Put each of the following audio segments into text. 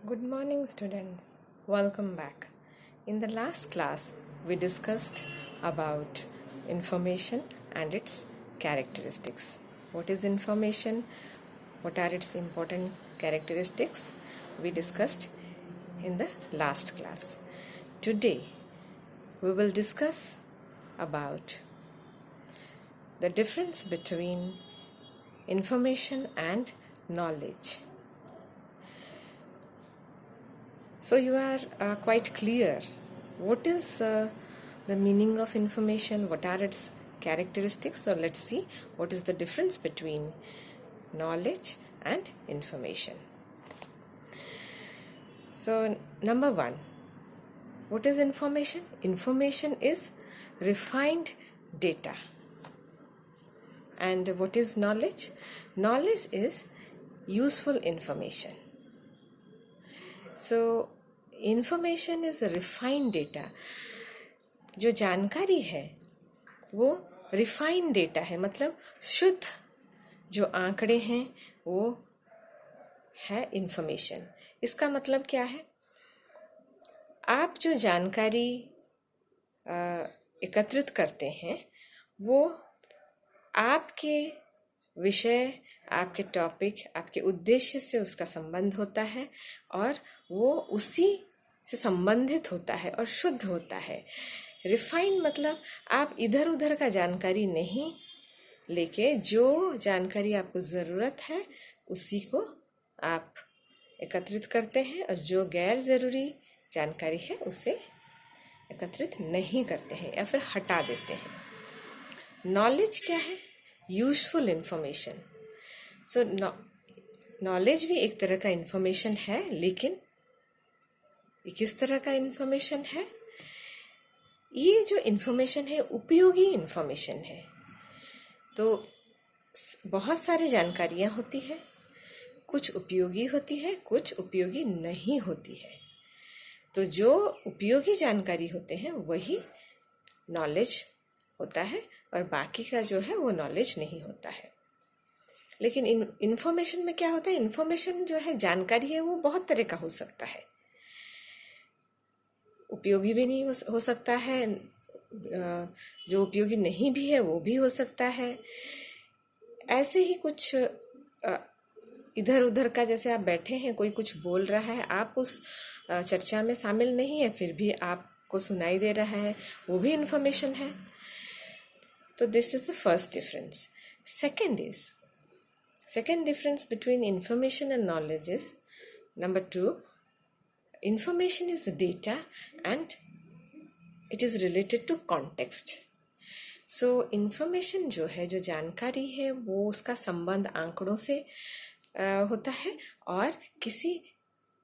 Good morning, students. Welcome back. In the last class, we discussed about information and its characteristics. What is information? What are its important characteristics? We discussed in the last class. Today, we will discuss about the difference between information and knowledge. So you are quite clear what is the meaning of information, what are its characteristics. So let's see what is the difference between knowledge and information. So number one, what is information? Information is refined data. And what is knowledge? Knowledge is useful information. So information is refined data. जो जानकारी है वो refined data है, मतलब शुद्ध जो आंकड़े हैं वो है information. इसका मतलब क्या है? आप जो जानकारी एकत्रित करते हैं वो आपके विषय, आपके टॉपिक, आपके उद्देश्य से उसका संबंध होता है और वो उसी से संबंधित होता है और शुद्ध होता है. रिफाइंड मतलब आप इधर उधर का जानकारी नहीं लेके जो जानकारी आपको ज़रूरत है उसी को आप एकत्रित करते हैं और जो गैर ज़रूरी जानकारी है उसे एकत्रित नहीं करते हैं या फिर हटा देते हैं. नॉलेज क्या है? Useful information. सो नॉलेज भी एक तरह का इंफॉर्मेशन है, लेकिन ये किस तरह का इंफॉर्मेशन है? ये जो इंफॉर्मेशन है उपयोगी इंफॉर्मेशन है. तो बहुत सारी जानकारियाँ होती है, कुछ उपयोगी होती है, कुछ उपयोगी नहीं होती है. तो जो उपयोगी जानकारी होते हैं वही नॉलेज होता है और बाकी का जो है वो नॉलेज नहीं होता है. लेकिन इंफॉर्मेशन में क्या होता है? इंफॉर्मेशन जो है, जानकारी है, वो बहुत तरह का हो सकता है. उपयोगी भी नहीं हो सकता है, जो उपयोगी नहीं भी है वो भी हो सकता है. ऐसे ही कुछ इधर उधर का, जैसे आप बैठे हैं, कोई कुछ बोल रहा है, आप उस चर्चा में शामिल नहीं है, फिर भी आपको सुनाई दे रहा है, वो भी इंफॉर्मेशन है. So this is the first difference. Second difference between information and knowledge is, number 2, information is data and it is related to context. So information जो है, जो जानकारी है, वो उसका संबंध आंकड़ों से होता है और किसी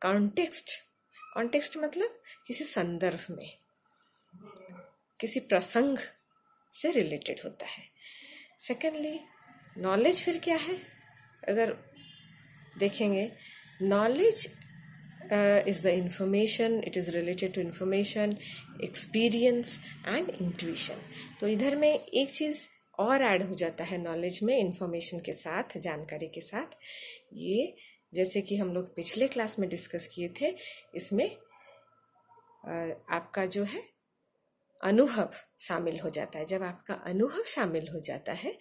कॉन्टेक्स्ट मतलब किसी संदर्भ में, किसी प्रसंग से रिलेटेड होता है. सेकेंडली, नॉलेज फिर क्या है? अगर देखेंगे, knowledge is the information, it is related to information, experience and intuition. तो इधर में एक चीज़ और ऐड हो जाता है नॉलेज में, इंफॉर्मेशन के साथ, जानकारी के साथ. ये जैसे कि हम लोग पिछले क्लास में डिस्कस किए थे, इसमें आपका जो है अनुभव शामिल हो जाता है. जब आपका अनुभव शामिल हो जाता है,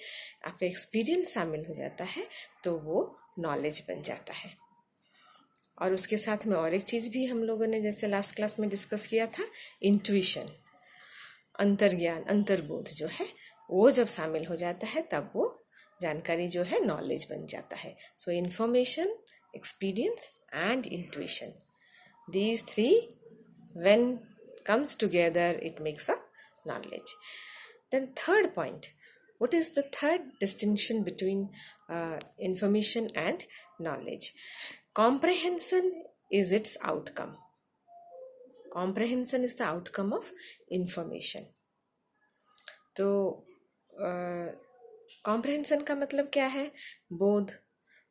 आपका एक्सपीरियंस शामिल हो जाता है, तो वो नॉलेज बन जाता है. और उसके साथ में और एक चीज़ भी हम लोगों ने जैसे लास्ट क्लास में डिस्कस किया था, इंट्यूशन, अंतर्ज्ञान, अंतर्बोध जो है, वो जब शामिल हो जाता है तब वो जानकारी जो है नॉलेज बन जाता है. सो information, experience and intuition, these three when comes together it makes a knowledge. Then third point, what is the third distinction between information and knowledge? Comprehension is its outcome. Comprehension is the outcome of information. तो comprehension का मतलब क्या है? बोध,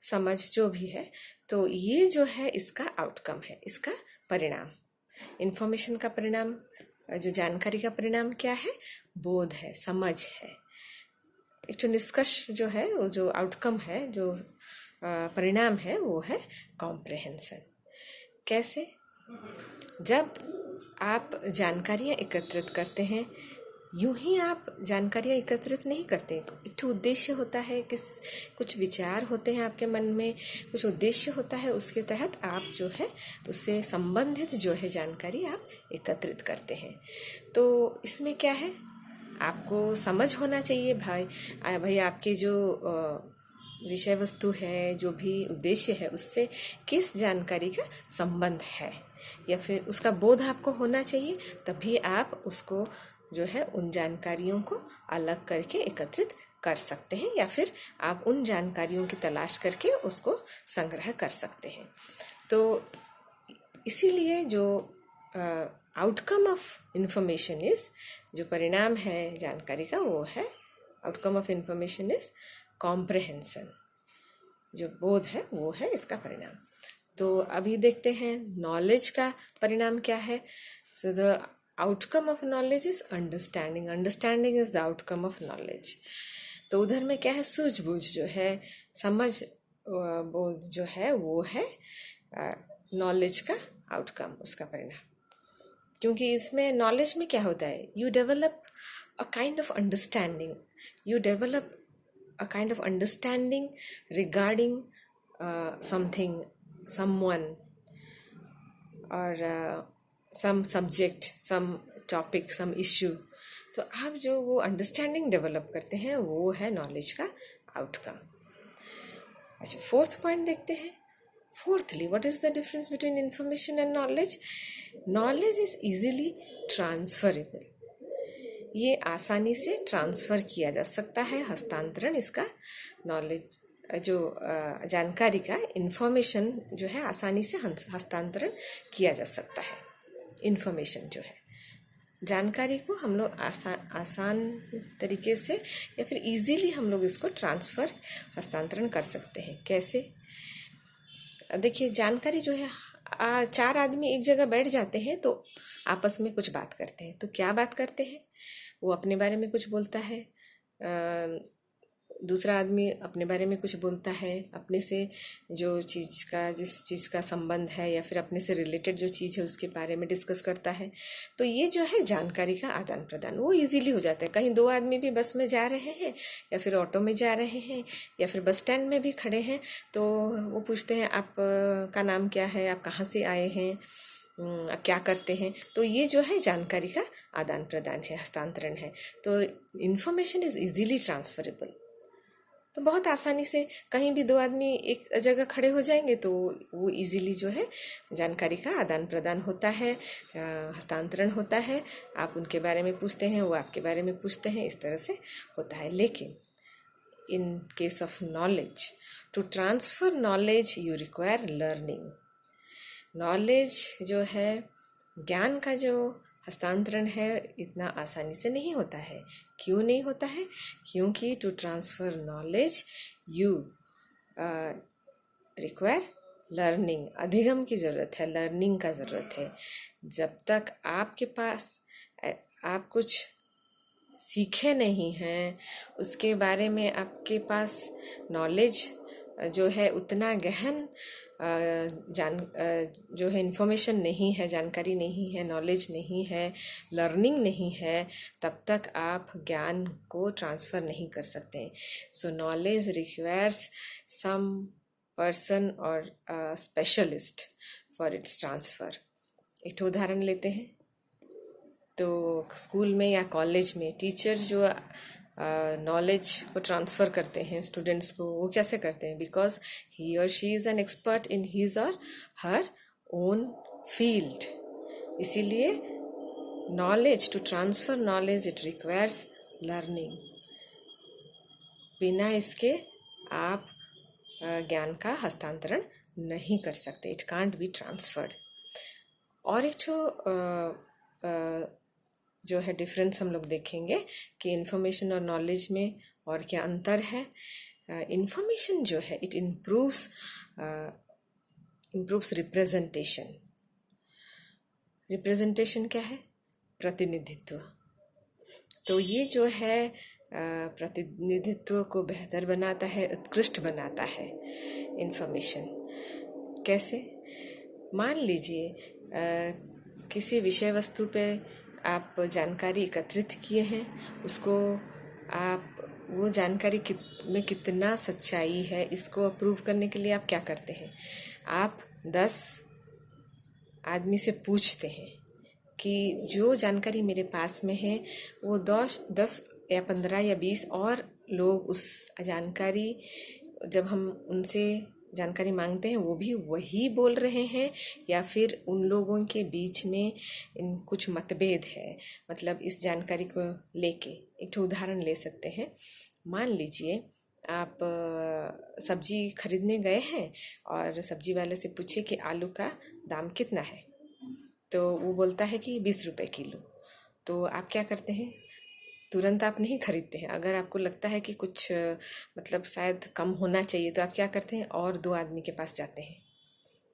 समझ जो भी है, तो ये जो है इसका आउटकम है, इसका परिणाम. इंफॉर्मेशन का परिणाम, जो जानकारी का परिणाम क्या है? बोध है, समझ है. एक तो निष्कर्ष जो है, वो जो आउटकम है, जो परिणाम है, वो है कॉम्प्रहेंशन. कैसे? जब आप जानकारियाँ एकत्रित करते हैं, यूं ही आप जानकारियाँ एकत्रित नहीं करते। एक उद्देश्य होता है, कुछ विचार होते हैं आपके मन में, कुछ उद्देश्य होता है, उसके तहत आप जो है उससे संबंधित जो है जानकारी आप एकत्रित करते हैं। तो इसमें क्या है, आपको समझ होना चाहिए भाई आपके जो विषय वस्तु है, जो भी उद्देश्य है, उससे किस जानकारी का संबंध है, या फिर उसका बोध आपको होना चाहिए। तभी आप उसको जो है उन जानकारियों को अलग करके एकत्रित कर सकते हैं, या फिर आप उन जानकारियों की तलाश करके उसको संग्रह कर सकते हैं। तो इसीलिए जो आउटकम ऑफ इंफॉर्मेशन इज, जो परिणाम है जानकारी का, वो है outcome of information is comprehension. जो बोध है वो है इसका परिणाम। तो अभी देखते हैं नॉलेज का परिणाम क्या है। So the outcome of knowledge is understanding. Understanding is the outcome of knowledge. तो उधर में क्या है, सूझबूझ जो है, समझ बोध जो है, वो है नॉलेज का आउटकम, उसका परिणाम। क्योंकि इसमें नॉलेज में क्या होता है, you develop a kind of understanding, you develop a kind of understanding regarding something, someone, or some subject, some topic, some issue. तो आप जो वो अंडरस्टैंडिंग डेवलप करते हैं, वो है नॉलेज का आउटकम। अच्छा, फोर्थ पॉइंट देखते हैं। Fourthly, what is the difference between information and knowledge? Knowledge is easily transferable. ये आसानी से ट्रांसफ़र किया जा सकता है, हस्तांतरण इसका, नॉलेज जो जानकारी का, इन्फॉर्मेशन जो है आसानी से हस्तांतरण किया जा सकता है। इन्फॉर्मेशन जो है, जानकारी को हम लोग आसान तरीके से या फिर इजीली हम लोग इसको ट्रांसफ़र, हस्तांतरण कर सकते हैं। कैसे? देखिए, जानकारी जो है, 4 आदमी एक जगह बैठ जाते हैं तो आपस में कुछ बात करते हैं। तो क्या बात करते हैं? वो अपने बारे में कुछ बोलता है, दूसरा आदमी अपने बारे में कुछ बोलता है, अपने से जिस चीज़ का संबंध है या फिर अपने से रिलेटेड जो चीज़ है उसके बारे में डिस्कस करता है। तो ये जो है जानकारी का आदान प्रदान, वो इजीली हो जाता है। कहीं 2 आदमी भी बस में जा रहे हैं या फिर ऑटो में जा रहे हैं या फिर बस स्टैंड में भी खड़े हैं, तो वो पूछते हैं आप का नाम क्या है, आप कहाँ से आए हैं, आप क्या करते हैं। तो ये जो है जानकारी का आदान प्रदान है, हस्तांतरण है। तो इन्फॉर्मेशन इज़ इजीली ट्रांसफरेबल। तो बहुत आसानी से कहीं भी 2 आदमी एक जगह खड़े हो जाएंगे तो वो इजीली जो है जानकारी का आदान प्रदान होता है, हस्तांतरण होता है। आप उनके बारे में पूछते हैं, वो आपके बारे में पूछते हैं, इस तरह से होता है। लेकिन in case of knowledge, to transfer knowledge you require learning. Knowledge जो है, ज्ञान का जो हस्तांतरण है, इतना आसानी से नहीं होता है। क्यों नहीं होता है? क्योंकि to transfer knowledge you require learning. अधिगम की ज़रूरत है, लर्निंग का ज़रूरत है। जब तक आपके पास आप कुछ सीखे नहीं हैं, उसके बारे में आपके पास नॉलेज जो है उतना गहन जो है इन्फॉर्मेशन नहीं है, जानकारी नहीं है, नॉलेज नहीं है, लर्निंग नहीं है, तब तक आप ज्ञान को ट्रांसफ़र नहीं कर सकते। So knowledge requires some person or specialist for its transfer. एक उदाहरण लेते हैं। तो स्कूल में या कॉलेज में टीचर जो नॉलेज को ट्रांसफ़र करते हैं स्टूडेंट्स को, वो कैसे करते हैं? Because he or she is an expert in his or her own field. इसीलिए knowledge, to transfer knowledge, it requires learning. बिना इसके आप ज्ञान का हस्तांतरण नहीं कर सकते। It can't be transferred. और एक जो है डिफरेंस हम लोग देखेंगे कि इन्फॉर्मेशन और नॉलेज में और क्या अंतर है। इन्फॉर्मेशन जो है इट इम्प्रूव्स रिप्रेजेंटेशन। रिप्रेजेंटेशन क्या है? प्रतिनिधित्व। तो ये जो है प्रतिनिधित्व को बेहतर बनाता है, उत्कृष्ट बनाता है इन्फॉर्मेशन। कैसे? मान लीजिए किसी विषय वस्तु पे आप जानकारी एकत्रित किए हैं, उसको आप वो जानकारी में कितना सच्चाई है इसको अप्रूव करने के लिए आप क्या करते हैं? आप 10 आदमी से पूछते हैं कि जो जानकारी मेरे पास में है वो 10 या 15 या 20 और लोग उस जानकारी, जब हम उनसे जानकारी मांगते हैं वो भी वही बोल रहे हैं या फिर उन लोगों के बीच में इन कुछ मतभेद है, मतलब इस जानकारी को लेके। एक ठो उदाहरण ले सकते हैं। मान लीजिए आप सब्जी खरीदने गए हैं और सब्जी वाले से पूछिए कि आलू का दाम कितना है, तो वो बोलता है कि 20 रुपए किलो। तो आप क्या करते हैं? तुरंत आप नहीं खरीदते हैं। अगर आपको लगता है कि कुछ मतलब शायद कम होना चाहिए, तो आप क्या करते हैं? और 2 आदमी के पास जाते हैं,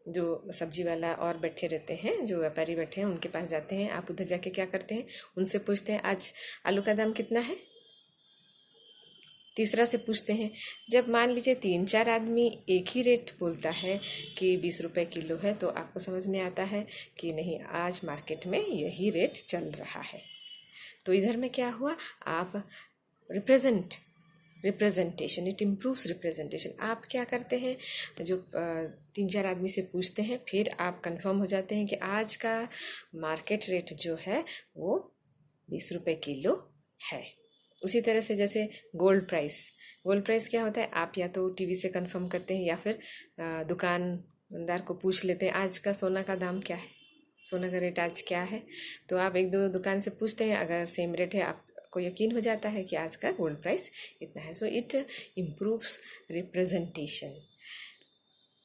जो सब्जी वाला और बैठे रहते हैं, जो व्यापारी बैठे हैं उनके पास जाते हैं। आप उधर जाके क्या करते हैं? उनसे पूछते हैं आज आलू का दाम कितना है। तीसरा से पूछते हैं। जब मान लीजिए 3-4 आदमी एक ही रेट बोलता है कि 20 रुपए किलो है, तो आपको समझ में आता है कि नहीं, आज मार्केट में यही रेट चल रहा है। तो इधर में क्या हुआ? आप रिप्रेजेंटेशन, इट इम्प्रूव्स रिप्रेजेंटेशन। आप क्या करते हैं? जो 3-4 आदमी से पूछते हैं, फिर आप कंफर्म हो जाते हैं कि आज का मार्केट रेट जो है वो 20 रुपए किलो है। उसी तरह से जैसे गोल्ड प्राइस क्या होता है? आप या तो टीवी से कंफर्म करते हैं या फिर दुकानदार को पूछ लेते हैं आज का सोना का दाम क्या है, सोना का रेट आज क्या है। तो आप 1-2 दुकान से पूछते हैं, अगर सेम रेट है आपको यकीन हो जाता है कि आज का गोल्ड प्राइस इतना है। So it improves representation.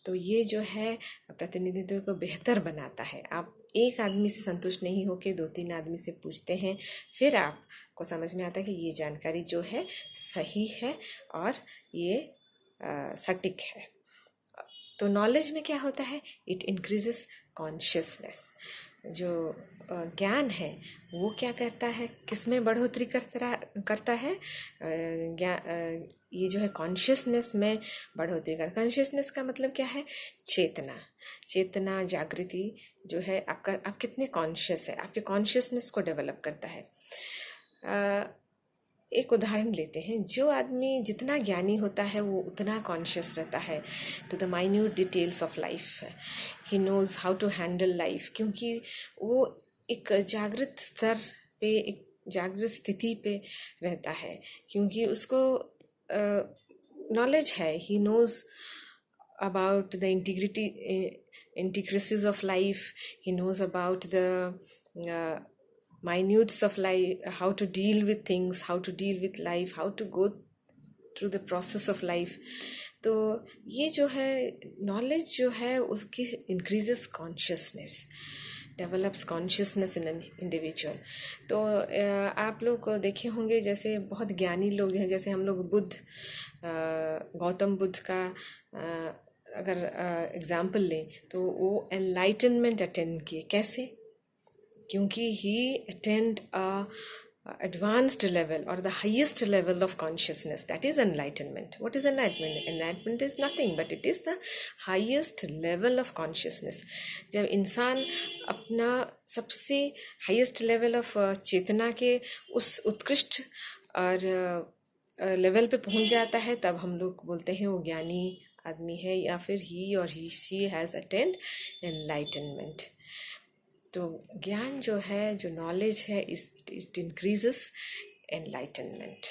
तो ये जो है प्रतिनिधित्व को बेहतर बनाता है। आप एक आदमी से संतुष्ट नहीं होकर 2-3 आदमी से पूछते हैं, फिर आपको समझ में आता है कि ये जानकारी जो है सही है और ये सटीक है। तो नॉलेज में क्या होता है? It increases consciousness. जो ज्ञान है वो क्या करता है, किस में बढ़ोतरी करता है? ये जो है कॉन्शियसनेस में बढ़ोतरी करता है। कॉन्शियसनेस का मतलब क्या है? चेतना जागृति जो है आपका, आप कितने कॉन्शियस है, आपके कॉन्शियसनेस को डेवलप करता है। एक उदाहरण लेते हैं। जो आदमी जितना ज्ञानी होता है वो उतना कॉन्शियस रहता है to the minute details of life. He knows how to handle life, क्योंकि वो एक जागृत स्तर पे, एक जागृत स्थिति पे रहता है, क्योंकि उसको नॉलेज है। He knows about the intricacies of life. He knows about the minutes of life, how to deal with things, how to deal with life, how to go through the process of life. तो ये जो है knowledge जो है उसकी increases consciousness, develops consciousness in an individual. तो आप लोग देखे होंगे जैसे बहुत ज्ञानी लोग हैं, जैसे हम लोग गौतम बुद्ध का अगर एग्जाम्पल लें तो वो एनलाइटनमेंट अटेंड किए। कैसे? क्योंकि ही attend advanced level or the highest level of consciousness, that is enlightenment. What is enlightenment? Enlightenment is nothing but it is the highest level of consciousness. जब इंसान अपना सबसे highest level of चेतना के उस उत्कृष्ट और लेवल पे पहुंच जाता है, तब हम लोग बोलते हैं वो ज्ञानी आदमी है, या फिर ही or she has attend enlightenment. तो ज्ञान जो है, जो नॉलेज है, इट इंक्रीजेस एनलाइटनमेंट।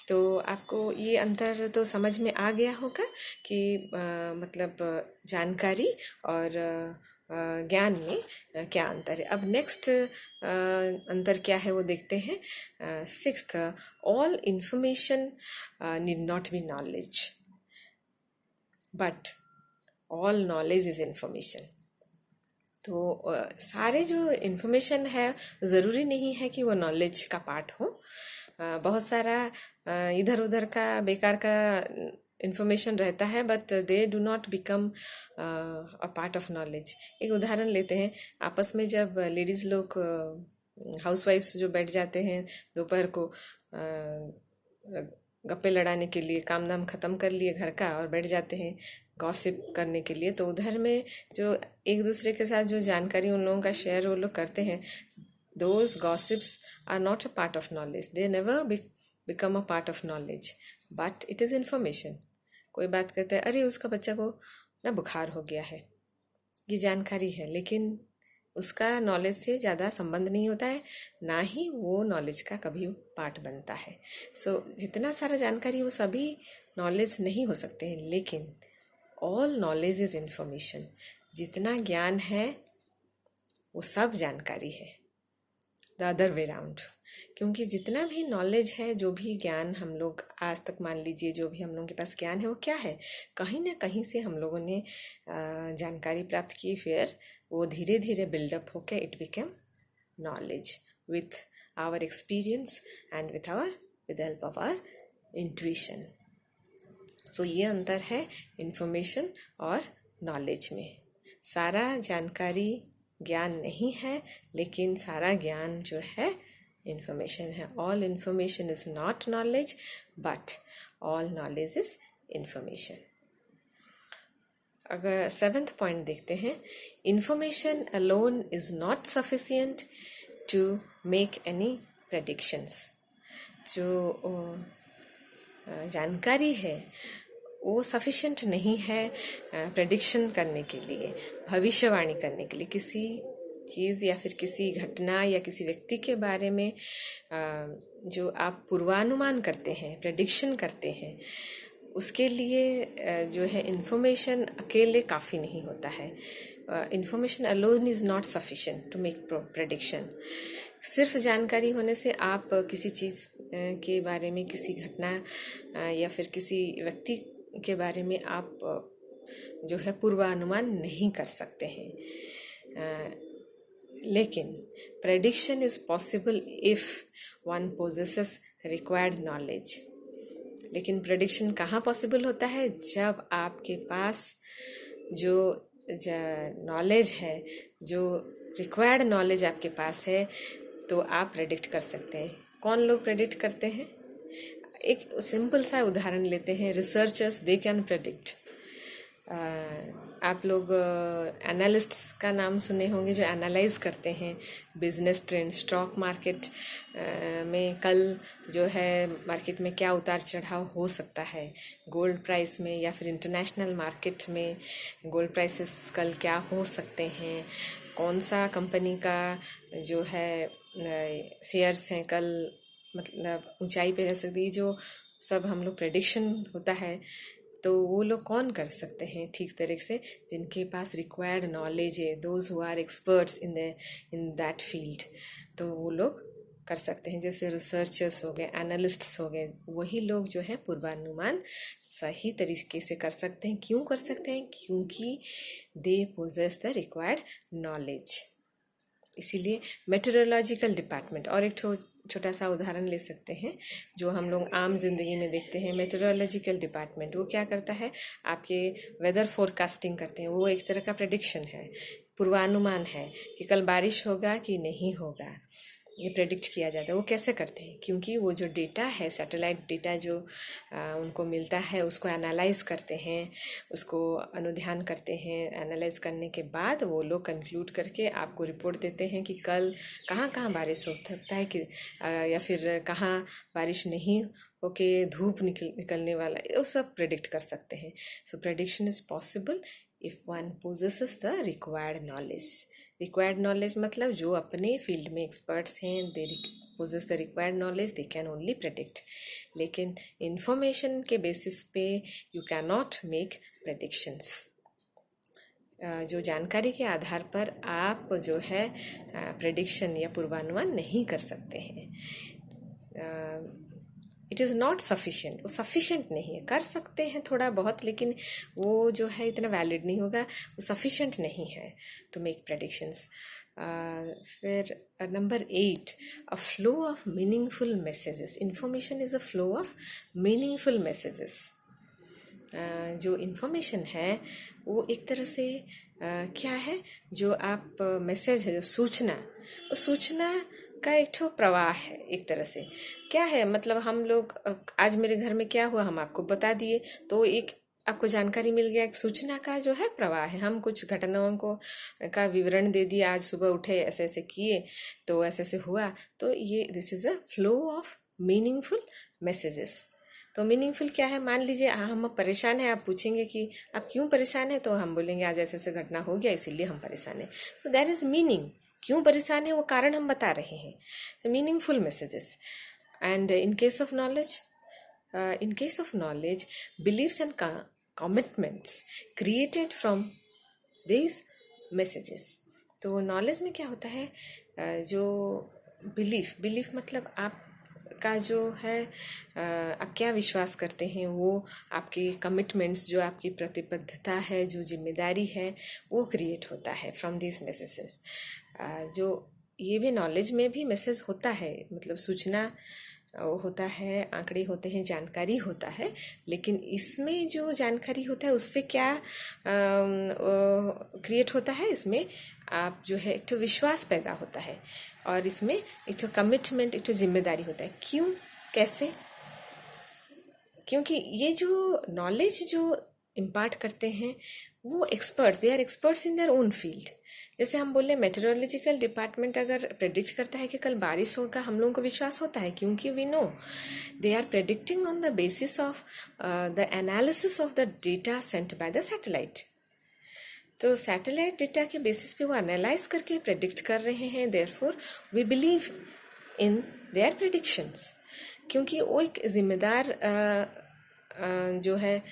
तो आपको ये अंतर तो समझ में आ गया होगा कि मतलब जानकारी और ज्ञान में क्या अंतर है। अब नेक्स्ट अंतर क्या है वो देखते हैं। 6th, all information need not be knowledge but all knowledge is information. तो सारे जो इन्फॉर्मेशन है ज़रूरी नहीं है कि वो नॉलेज का पार्ट हो। बहुत सारा इधर उधर का बेकार का इन्फॉर्मेशन रहता है, but they do not become a part of knowledge. एक उदाहरण लेते हैं। आपस में जब लेडीज़ लोग हाउसवाइफ्स जो बैठ जाते हैं दोपहर को गप्पे लड़ाने के लिए काम धाम ख़त्म कर लिए घर का और बैठ जाते हैं गॉसिप करने के लिए, तो उधर में जो एक दूसरे के साथ जो जानकारी उन लोगों का शेयर वो लोग करते हैं, those gossips are not a part of knowledge, they never become a part of knowledge, but it is information. कोई बात करता है, अरे उसका बच्चा को ना बुखार हो गया है, ये जानकारी है, लेकिन उसका नॉलेज से ज़्यादा संबंध नहीं होता है, ना ही वो नॉलेज का कभी पार्ट बनता है। जितना सारा जानकारी वो सभी नॉलेज नहीं हो सकते हैं, लेकिन ऑल नॉलेज इज़ इन्फॉर्मेशन। जितना ज्ञान है वो सब जानकारी है, द अदर वे राउंड। क्योंकि जितना भी नॉलेज है, जो भी ज्ञान हम लोग आज तक मान लीजिए जो भी हम लोगों के पास ज्ञान है, वो क्या है, कहीं ना कहीं से हम लोगों ने जानकारी प्राप्त की, फिर वो धीरे धीरे बिल्डअप होके it became knowledge with our experience and with the help of our intuition. So ये अंतर है इन्फॉर्मेशन और नॉलेज में। सारा जानकारी ज्ञान नहीं है, लेकिन सारा ज्ञान जो है इन्फॉर्मेशन है। All information is not knowledge, but all knowledge is information. अगर 7th पॉइंट देखते हैं, information alone is not sufficient to make any predictions. जो जानकारी है वो सफिशिएंट नहीं है प्रेडिक्शन करने के लिए, भविष्यवाणी करने के लिए। किसी चीज़ या फिर किसी घटना या किसी व्यक्ति के बारे में जो आप पूर्वानुमान करते हैं, प्रेडिक्शन करते हैं, उसके लिए जो है इन्फॉर्मेशन अकेले काफ़ी नहीं होता है। Information alone is not sufficient to make prediction. सिर्फ जानकारी होने से आप किसी चीज़ के बारे में, किसी घटना या फिर किसी व्यक्ति के बारे में आप जो है पूर्वानुमान नहीं कर सकते हैं। लेकिन prediction is possible if one possesses required knowledge. लेकिन प्रेडिक्शन कहाँ पॉसिबल होता है, जब आपके पास जो नॉलेज है, जो रिक्वायर्ड नॉलेज आपके पास है, तो आप प्रेडिक्ट कर सकते हैं। कौन लोग प्रेडिक्ट करते हैं? एक सिंपल सा उदाहरण लेते हैं, रिसर्चर्स दे कैन प्रेडिक्ट। आप लोग एनालिस्ट्स का नाम सुने होंगे, जो एनालाइज करते हैं बिजनेस ट्रेंड, स्टॉक मार्केट में कल जो है मार्केट में क्या उतार चढ़ाव हो सकता है, गोल्ड प्राइस में या फिर इंटरनेशनल मार्केट में गोल्ड प्राइसेस कल क्या हो सकते हैं, कौन सा कंपनी का जो है शेयर्स हैं कल मतलब ऊंचाई पे रह सकती है, जो सब हम लोग प्रेडिक्शन होता है। तो वो लोग कौन कर सकते हैं ठीक तरीके से? जिनके पास रिक्वायर्ड नॉलेज है, those who are experts in that field, तो वो लोग कर सकते हैं। जैसे रिसर्चर्स हो गए, एनालिस्ट्स हो गए, वही लोग जो है पूर्वानुमान सही तरीके से कर सकते हैं। क्यों कर सकते हैं? क्योंकि दे पोजेस द रिक्वायर्ड नॉलेज। इसीलिए मेटेरोलॉजिकल डिपार्टमेंट, और एक छोटा सा उदाहरण ले सकते हैं जो हम लोग आम जिंदगी में देखते हैं। मेटेरोलॉजिकल डिपार्टमेंट वो क्या करता है, आपके वेदर फोरकास्टिंग करते हैं। वो एक तरह का प्रेडिक्शन है, पूर्वानुमान है कि कल बारिश होगा कि नहीं होगा, ये प्रेडिक्ट किया जाता है। वो कैसे करते हैं? क्योंकि वो जो डेटा है, सैटेलाइट डेटा जो उनको मिलता है, उसको एनालाइज करते हैं, उसको अनुध्यान करते हैं। एनालाइज करने के बाद वो लोग कंक्लूड करके आपको रिपोर्ट देते हैं कि कल कहाँ कहाँ बारिश हो सकता है, कि या फिर कहाँ बारिश नहीं होके धूप निकलने वाला है, वो सब प्रेडिक्ट कर सकते हैं। So prediction is possible if one possesses the required knowledge. Required knowledge मतलब जो अपने फील्ड में एक्सपर्ट्स हैं, they possess the required knowledge, they can only predict. लेकिन इंफॉर्मेशन के बेसिस पे you can not make predictions. जो जानकारी के आधार पर आप जो है प्रेडिक्शन या पूर्वानुमान नहीं कर सकते हैं। इट इज़ नॉट सफिशिएंट, वो सफिशिएंट नहीं है। कर सकते हैं थोड़ा बहुत, लेकिन वो जो है इतना वैलिड नहीं होगा, वो सफिशिएंट नहीं है टू मेक प्रेडिक्शंस। फिर number 8, a flow of meaningful messages. Information is a flow of meaningful messages. जो इन्फॉर्मेशन है वो एक तरह से क्या है, जो आप मैसेज है, जो सूचना, वो सूचना का एक ठो प्रवाह है एक तरह से। क्या है मतलब हम लोग आज मेरे घर में क्या हुआ हम आपको बता दिए, तो एक आपको जानकारी मिल गया। एक सूचना का जो है प्रवाह है, हम कुछ घटनाओं को का विवरण दे दिया, आज सुबह उठे ऐसे ऐसे किए तो ऐसे ऐसे हुआ, तो ये this is a flow of meaningful messages. तो मीनिंगफुल क्या है, मान लीजिए हम परेशान हैं, आप पूछेंगे कि आप क्यों परेशान हैं, तो हम बोलेंगे आज ऐसे ऐसे घटना हो गया इसीलिए हम परेशान हैं। सो दैट इज मीनिंग, क्यों परेशान है वो कारण हम बता रहे हैं, meaningful messages. And in case of knowledge, beliefs and commitments created from these messages। तो नॉलेज में क्या होता है, जो बिलीफ मतलब आप का जो है आप क्या विश्वास करते हैं, वो आपके कमिटमेंट्स, जो आपकी प्रतिबद्धता है, जो जिम्मेदारी है, वो क्रिएट होता है फ्रॉम दिस मैसेजेस। जो ये भी नॉलेज में भी मैसेज होता है, मतलब सूचना होता है, आंकड़े होते हैं, जानकारी होता है, लेकिन इसमें जो जानकारी होता है उससे क्या क्रिएट होता है, इसमें आप जो है एक तो विश्वास पैदा होता है, और इसमें एक तो कमिटमेंट, एक तो जिम्मेदारी होता है। क्यों, कैसे? क्योंकि ये जो नॉलेज जो इम्पार्ट करते हैं वो experts, they are experts in their own field. जैसे हम बोले मेट्रोलॉजिकल डिपार्टमेंट अगर प्रेडिक्ट करता है कि कल बारिश होगा, हम लोगों को विश्वास होता है क्योंकि we know they are predicting on the basis of the analysis of the data sent by the satellite. तो सैटेलाइट डेटा के बेसिस पे वो एनालाइज करके प्रेडिक्ट कर रहे हैं, therefore we believe in their predictions. क्योंकि वो एक जिम्मेदार जो है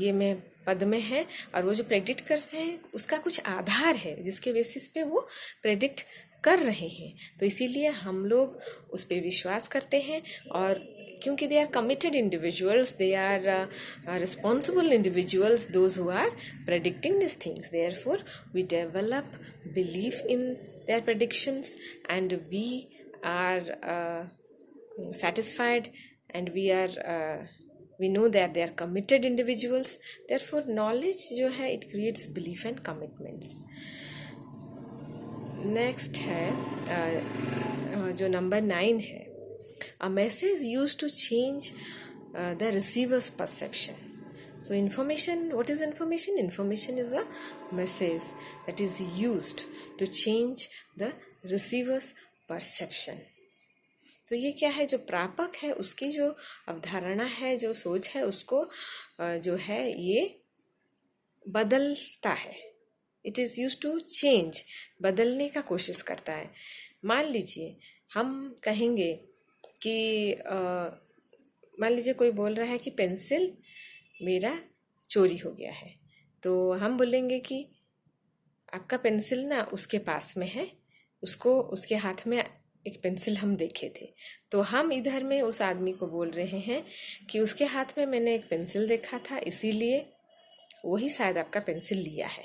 ये में पद में है, और वो जो प्रेडिक्ट करते हैं उसका कुछ आधार है जिसके बेसिस पे वो प्रेडिक्ट कर रहे हैं। तो इसीलिए हम लोग उस पर विश्वास करते हैं, और क्योंकि they are committed individuals, they are responsible individuals, those who are predicting these things, therefore we develop belief in their predictions, and we are satisfied, and we know that they are committed individuals, therefore knowledge जो है it creates belief and commitments। Next है जो number 9 है, a message used to change the receiver's perception। So information, what is information? Information is a message that is used to change the receiver's perception। तो ये क्या है, जो प्रापक है उसकी जो अवधारणा है, जो सोच है, उसको जो है ये बदलता है। It is use to change, बदलने का कोशिश करता है। मान लीजिए हम कहेंगे कि मान लीजिए कोई बोल रहा है कि पेंसिल मेरा चोरी हो गया है, तो हम बोलेंगे कि आपका पेंसिल ना उसके पास में है, उसको उसके हाथ में एक पेंसिल हम देखे थे। तो हम इधर में उस आदमी को बोल रहे हैं कि उसके हाथ में मैंने एक पेंसिल देखा था, इसीलिए वही शायद आपका पेंसिल लिया है।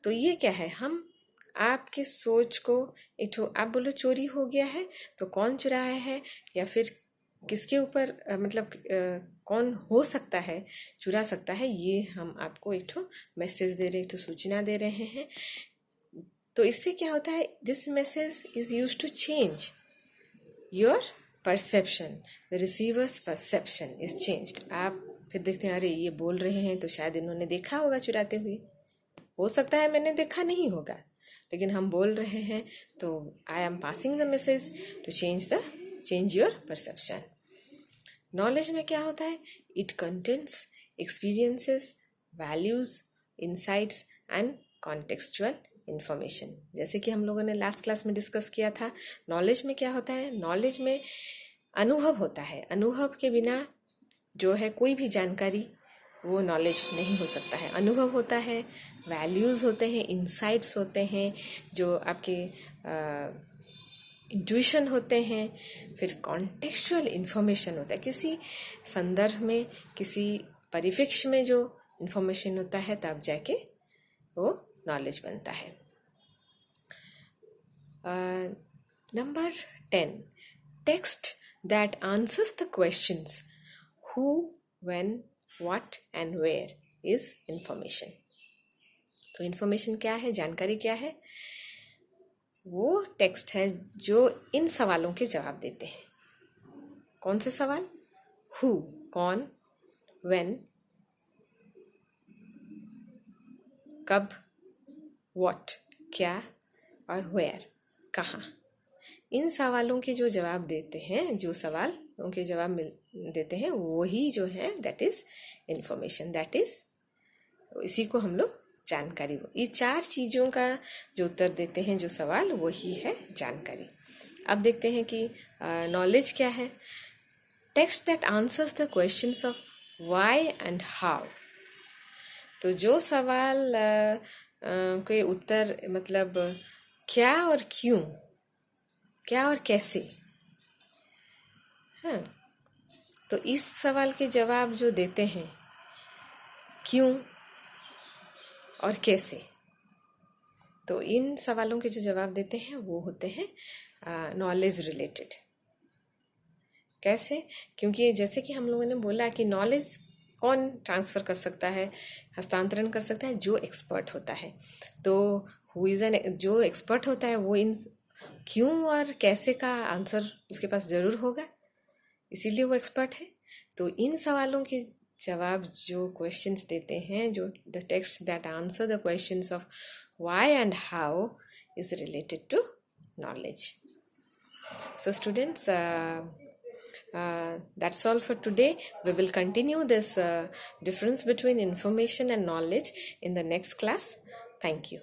तो ये क्या है, हम आपके सोच को एक तो आप बोलो चोरी हो गया है, तो कौन चुराया है, या फिर किसके ऊपर मतलब कौन हो सकता है चुरा सकता है, ये हम आपको एक तो मैसेज दे रहे, एक तो सूचना दे रहे हैं। तो इससे क्या होता है, this message is use to change your perception, the receivers perception is changed. आप फिर देखते हैं अरे ये बोल रहे हैं तो शायद इन्होंने देखा होगा चुराते हुए, हो सकता है मैंने देखा नहीं होगा, लेकिन हम बोल रहे हैं, तो I am passing the message to change your perception. Knowledge में क्या होता है, it contains experiences, values, insights and contextual information. जैसे कि हम लोगों ने लास्ट क्लास में डिस्कस किया था, नॉलेज में क्या होता है, नॉलेज में अनुभव होता है। अनुभव के बिना जो है कोई भी जानकारी वो नॉलेज नहीं हो सकता है। अनुभव होता है, वैल्यूज़ होते हैं, इंसाइट्स होते हैं, जो आपके इंट्यूशन होते हैं, फिर कॉन्टेक्चुअल इन्फॉर्मेशन होता है। किसी संदर्भ में, किसी परिप्रेक्ष्य में जो इन्फॉर्मेशन होता है तब जाके वो नॉलेज बनता है। Number 10, text that answers the questions who, when, what and where is information. तो इन्फॉर्मेशन क्या है, जानकारी क्या है, वो टेक्स्ट है जो इन सवालों के जवाब देते हैं। कौन से सवाल? हु कौन, व्हेन कब, व्हाट क्या, और वेयर कहाँ। इन सवालों के जो जवाब देते हैं, जो सवाल उनके जवाब देते हैं, वही जो है that is information, that is, इसी को हम लोग जानकारी। ये 4 चीज़ों का जो उत्तर देते हैं जो सवाल, वही है जानकारी। अब देखते हैं कि नॉलेज क्या है। Text that answers the questions of why and how. तो जो सवाल के उत्तर मतलब क्या और क्यों, क्या और कैसे, हाँ, तो इस सवाल के जवाब जो देते हैं क्यों और कैसे, तो इन सवालों के जो जवाब देते हैं वो होते हैं नॉलेज रिलेटेड। कैसे? क्योंकि जैसे कि हम लोगों ने बोला कि नॉलेज कौन ट्रांसफ़र कर सकता है, हस्तांतरण कर सकता है? जो एक्सपर्ट होता है। तो हु इज़ एन, जो एक्सपर्ट होता है वो इन क्यों और कैसे का आंसर उसके पास ज़रूर होगा, इसीलिए वो एक्सपर्ट है। तो इन सवालों के जवाब जो क्वेश्चंस देते हैं, जो the text that answer the questions of why and how is related to knowledge. So students, that's all for today. We will continue this difference between information and knowledge in the next class. Thank you.